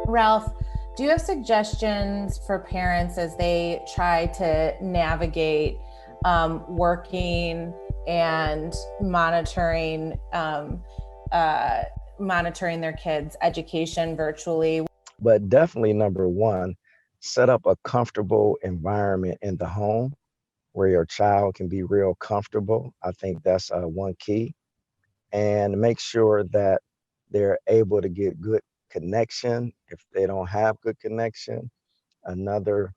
Ralph, do you have suggestions for parents as they try to navigate working and monitoring their kids' education virtually? But definitely number one, set up a comfortable environment in the home where your child can be real comfortable. I think that's one key. And make sure that they're able to get good connection. If they don't have good connection, another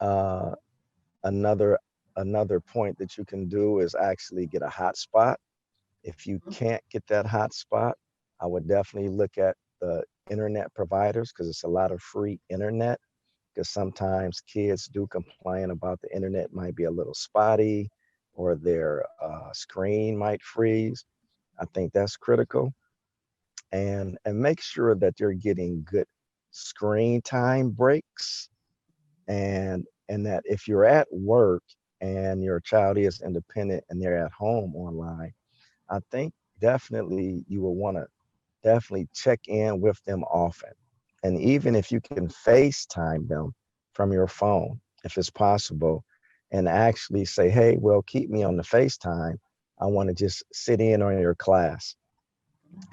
uh, another another point that you can do is actually get a hotspot. If you can't get that hotspot, I would definitely look at the internet providers because it's a lot of free internet. Because sometimes kids do complain about the internet might be a little spotty or their screen might freeze. I think that's critical. And make sure that you're getting good screen time breaks, and that if you're at work and your child is independent and they're at home online, I think definitely you will want to definitely check in with them often. And even if you can FaceTime them from your phone, if it's possible, and actually say, hey, well, keep me on the FaceTime. I want to just sit in on your class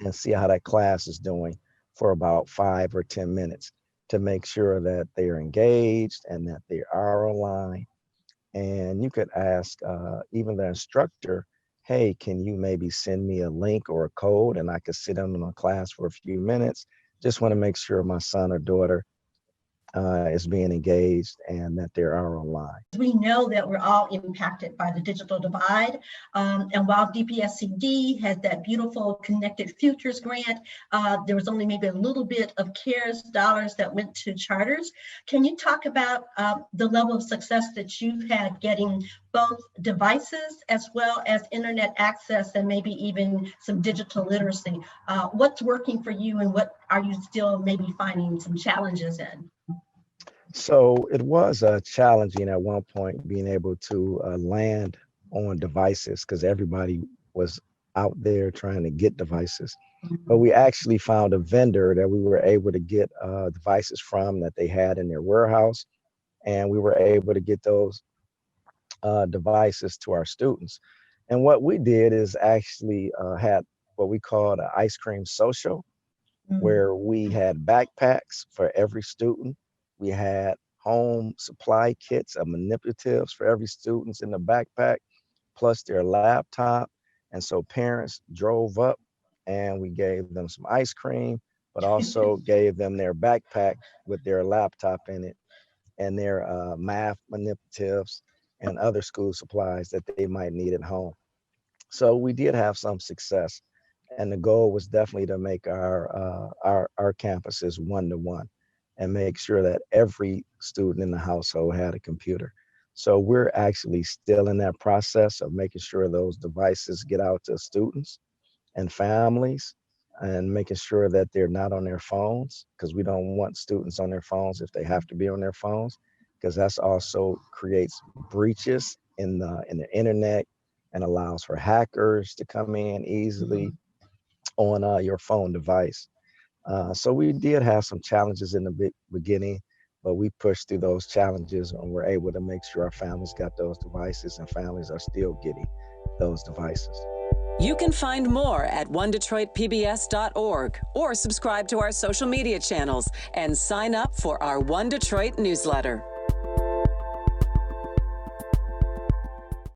and see how that class is doing for about 5 or 10 minutes to make sure that they are engaged and that they are online. And you could ask even the instructor, hey, can you maybe send me a link or a code and I could sit in on a class for a few minutes? Just want to make sure my son or daughter is being engaged and that they are online. We know that we're all impacted by the digital divide. And while DPSCD has that beautiful Connected Futures grant, there was only maybe a little bit of CARES dollars that went to charters. Can you talk about the level of success that you've had getting both devices as well as internet access and maybe even some digital literacy? What's working for you and what are you still maybe finding some challenges in? So it was challenging at one point being able to land on devices because everybody was out there trying to get devices. But we actually found a vendor that we were able to get devices from that they had in their warehouse. And we were able to get those devices to our students. And what we did is actually had what we called an ice cream social, where we had backpacks for every student. We had home supply kits of manipulatives for every student in the backpack, plus their laptop. And so parents drove up and we gave them some ice cream, but also gave them their backpack with their laptop in it and their math manipulatives and other school supplies that they might need at home. So we did have some success. And the goal was definitely to make our campuses one-to-one and make sure that every student in the household had a computer. So we're actually still in that process of making sure those devices get out to students and families and making sure that they're not on their phones because we don't want students on their phones if they have to be on their phones because that's also creates breaches in the internet and allows for hackers to come in easily on your phone device. So we did have some challenges in the beginning, but we pushed through those challenges and we're able to make sure our families got those devices and families are still getting those devices. You can find more at onedetroitpbs.org or subscribe to our social media channels and sign up for our One Detroit newsletter.